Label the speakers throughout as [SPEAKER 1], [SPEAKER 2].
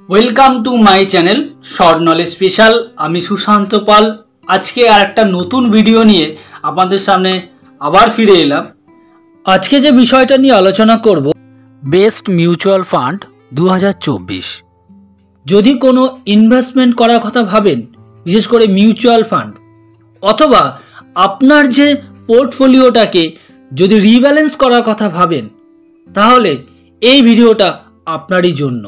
[SPEAKER 1] Welcome to my channel short knowledge special. আমি সুশান্ত পাল। আজকে আর একটা নতুন ভিডিও নিয়ে আপনাদের সামনে আবার ফিরে এলাম। আজকে যে বিষয়টা নিয়ে আলোচনা করব, বেস্ট মিউচুয়াল ফান্ড 2024। যদি কোনো ইনভেস্টমেন্ট করার কথা ভাবেন, বিশেষ করে মিউচুয়াল ফান্ড, অথবা আপনার যে পোর্টফোলিওটাকে যদি রিব্যালেন্স করার কথা ভাবেন, তাহলে এই ভিডিওটা আপনারই জন্য।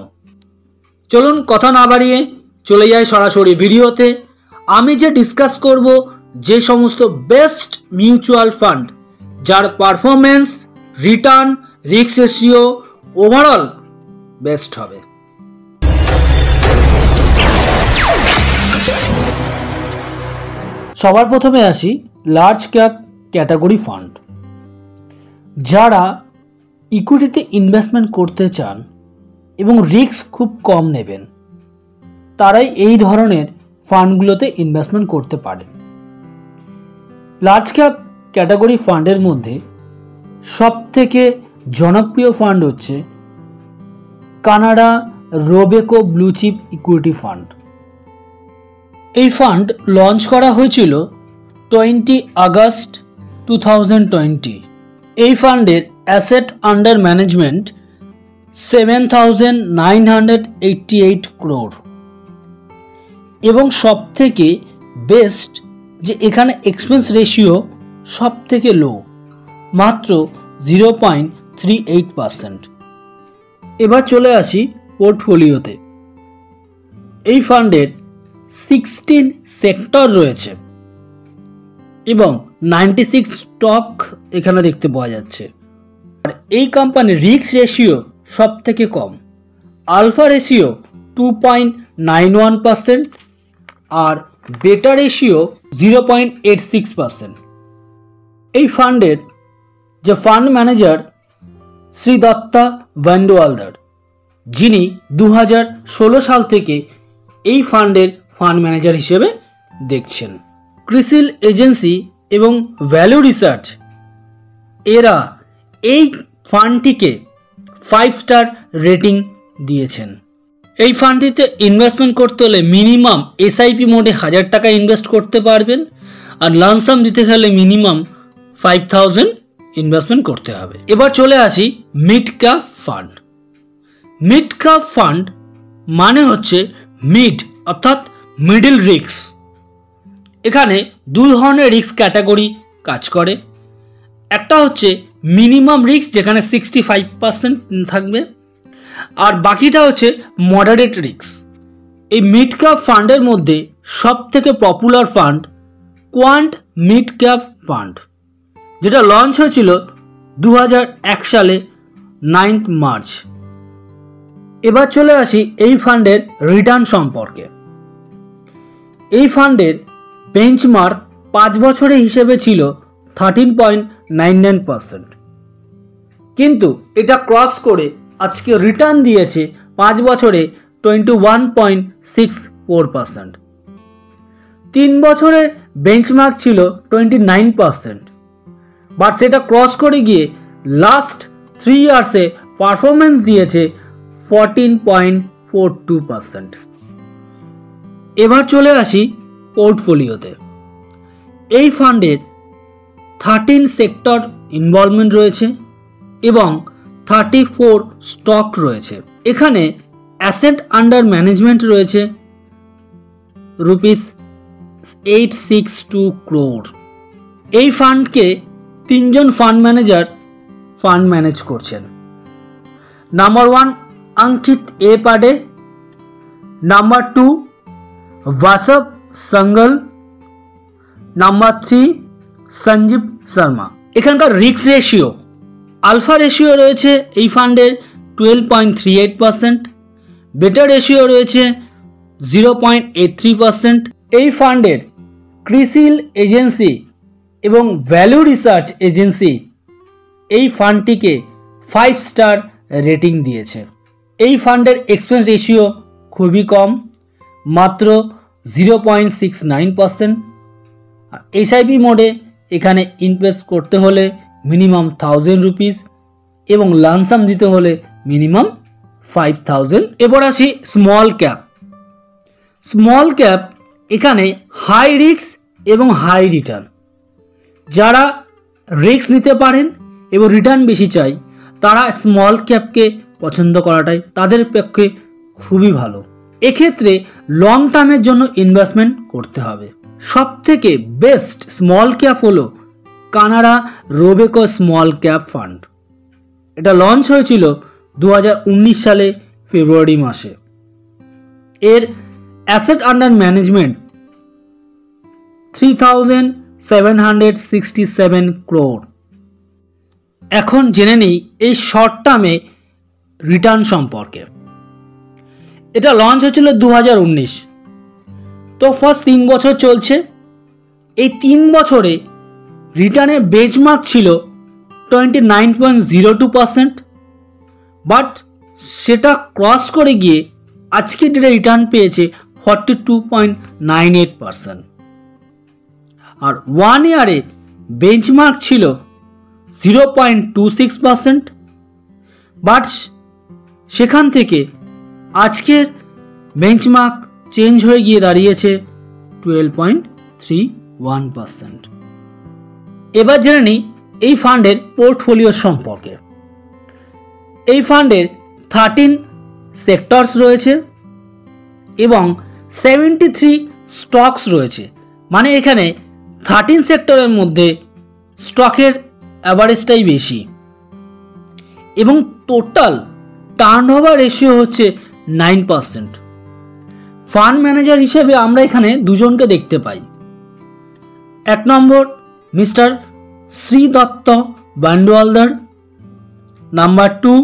[SPEAKER 1] চলুন কথা না বাড়িয়ে চলে যাই সরাসরি ভিডিওতে। আমি যে ডিসকাস করব যে সমস্ত বেস্ট মিউচুয়াল ফান্ড যার performance, return, risk ratio overall best হবে। সবার প্রথমে আসি লার্জ ক্যাপ ক্যাটাগরি ফান্ড। যারা ইকুইটিতে ইনভেস্টমেন্ট করতে চান এবং রিস্ক খুব কম নেবেন, তারাই এই ধরনের ফান্ডগুলোতে ইনভেস্টমেন্ট করতে পারেন। লার্জ ক্যাপ ক্যাটাগরি ফান্ডের মধ্যে সবথেকে জনপ্রিয় ফান্ড হচ্ছে Canara Robeco blue chip equity fund. এই ফান্ড লঞ্চ করা হয়েছিল 20 আগস্ট 2020। এই ফান্ডের অ্যাসেট আন্ডার ম্যানেজমেন্ট 7,988 crore এবং সবথেকে বেস্ট যে এখানে এক্সপেন্স রেশিও সবথেকে লো, মাত্র 0.38%। এবার চলে আসি পোর্টফোলিওতে। এই ফান্ডের 16 সেক্টর রয়েছে এবং 96 স্টক এখানে দেখতে পাওয়া যাচ্ছে। আর এই কোম্পানির রিস্ক রেশিও সব থেকে কম, আলফা রেশিও 2.91% আর বেটা রেশিও 0.86%। এই ফান্ডের যে ফান্ড ম্যানেজার শ্রী দত্তা ভান্ডওয়ালদার, যিনি 2016 সাল থেকে এই ফান্ডের ফান্ড ম্যানেজার হিসেবে দেখছেন। ক্রিসিল এজেন্সি এবং ভ্যালু রিসার্চ এরা এই ফান্ডটিকে 5 স্টার রেটিং দিয়েছেন। এই ফান্ডটিতে ইনভেস্টমেন্ট করতে হলে মিনিমাম এসআইপি মোডে 1000 টাকা ইনভেস্ট করতে পারবেন, আর লামসাম দিতে গেলে মিনিমাম 5000 ইনভেস্টমেন্ট করতে হবে। এবার চলে আসি mid cap fund. Mid cap fund মানে হচ্ছে মিড অর্থাৎ মিডল রিস্ক। এখানে দু ধরনের রিস্ক ক্যাটাগরি কাজ করে। একটা হচ্ছে মিনিমাম রিস্ক, যেখানে 65% থাকবে, আর বাকিটা হচ্ছে মডারেট রিস্ক। এই মিড ক্যাপ ফান্ডের মধ্যে সব থেকে popular fund quant mid cap fund, যেটা লঞ্চ হয়েছিল 2001 সালে 9 মার্চ। এবার চলে আসি এই ফান্ডের রিটার্ন সম্পর্কে। এই ফান্ডের বেঞ্চমার্ক 5 বছরের হিসেবে ছিল 13.99%, কিন্তু এটা ক্রস করে আজকে রিটার্ন দিয়েছে 5 বছরে 21.64%। 3 বছরে বেঞ্চমার্ক ছিল 29%, বাট সেটা ক্রস করে গিয়ে লাস্ট 3 ইয়ার্সে পারফরমেন্স দিয়েছে 14.42%। এবার চলে আসি পোর্টফোলিওতে। এই ফান্ডের 13 সেক্টর ইনভলভমেন্ট রয়েছে এবং 34 স্টক রয়েছে। এখানে অ্যাসেট আন্ডার ম্যানেজমেন্ট রয়েছে ₹862 crore। এই ফান্ডকে 3 জন ফান্ড ম্যানেজার ফান্ড ম্যানেজ করছেন। নাম্বার 1 अंकित ए पाडे, নাম্বার 2 वासव संगल, নাম্বার 3 সঞ্জীব শর্মা। এখানকার রিস্ক রেশিও, আলফা রেশিও রয়েছে এই ফান্ডের 12.38%, বেটা রেশিও রয়েছে 0.83%। এই ফান্ডের ক্রিসিল এজেন্সি এবং ভ্যালু রিসার্চ এজেন্সি এই ফান্ডটিকে 5 স্টার রেটিং দিয়েছে। এই ফান্ডের এক্সপেন্স রেশিও খুবই কম, মাত্র 0.69%। এসআইপি মোডে এখানে ইনভেস্ট করতে হলে মিনিমাম 1000 রুপিস এবং লামসাম দিতে হলে মিনিমাম 5000। এবার আসি স্মল ক্যাপ। স্মল ক্যাপ এখানে হাই রিস্ক এবং হাই রিটার্ন। যারা রিস্ক নিতে পারেন এবং রিটার্ন বেশি চাই তারা স্মল ক্যাপকে পছন্দ করাটাই তাদের পক্ষে খুবই ভালো। এক্ষেত্রে লং টার্মের জন্য ইনভেস্টমেন্ট করতে হবে। সবথেকে বেস্ট স্মল ক্যাপ হলো কানাডা রোবেকো স্মল ক্যাপ ফান্ড। এটা লঞ্চ হয়েছিল 2019 সালে ফেব্রুয়ারি মাসে। এর অ্যাসেট আন্ডার ম্যানেজমেন্ট 3767 crore। এখন জেনে নিই এই শর্ট টার্মে রিটার্ন সম্পর্কে। এটা লঞ্চ হয়েছিল 2019, তো ফার্স্ট 3 বছর চলছে। এই 3 বছরে রিটার্নের বেঞ্চমার্ক ছিল 29.02%, বাট সেটা ক্রস করে গিয়ে আজকে ডেটে রিটার্ন পেয়েছে 42.98%। আর 1 ইয়ারে বেঞ্চমার্ক ছিল 0.26%, বাট সেখান থেকে আজকের বেঞ্চমার্ক চেঞ্জ হয়ে গিয়ে দাঁড়িয়েছে 12.31%। এবার জেনে নিই এই ফান্ডের পোর্টফোলিও সম্পর্কে। এই ফান্ডের 13 সেক্টরস রয়েছে এবং 73 স্টকস রয়েছে। মানে এখানে 13 সেক্টরের মধ্যে স্টকের অ্যাভারেজটাই বেশি এবং টোটাল টার্নওভার রেশিও হচ্ছে 9%। ফান্ড ম্যানেজার হিসেবে আমরা এখানে দুজনকে দেখতে পাই। 1 নম্বর mister Shri Datta Bandwaldar, number 2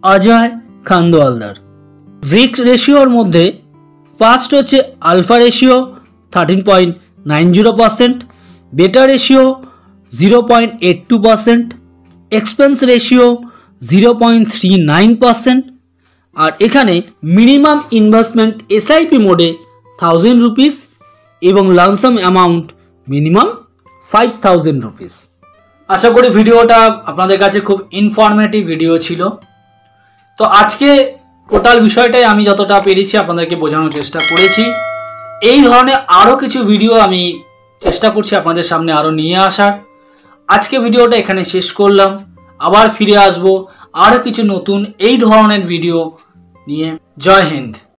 [SPEAKER 1] Ajay Khandwaldar. Risk রেশিওর মধ্যে ফার্স্ট হচ্ছে আলফা রেশিও 13.90%, বেটা রেশিও 0.82%, এক্সপেন্স রেশিও 0.39%। আর এখানে মিনিমাম ইনভেস্টমেন্ট এসআইপি মোডে 1000 রুপিস এবং লামসাম অ্যামাউন্ট মিনিমাম 5000 রুপিস। আশা করি ভিডিওটা আপনাদের কাছে খুব ইনফরমেটিভ ভিডিও ছিল। তো আজকে টোটাল বিষয়টাই আমি যতটা পেরেছি আপনাদেরকে বোঝানোর চেষ্টা করেছি। এই ধরনের আরও কিছু ভিডিও আমি চেষ্টা করছি আপনাদের সামনে আরও নিয়ে আসার। আজকে ভিডিওটা এখানে শেষ করলাম, আবার ফিরে আসবো আরও কিছু নতুন এই ধরনের ভিডিও নিয়ে। জয় হিন্দ।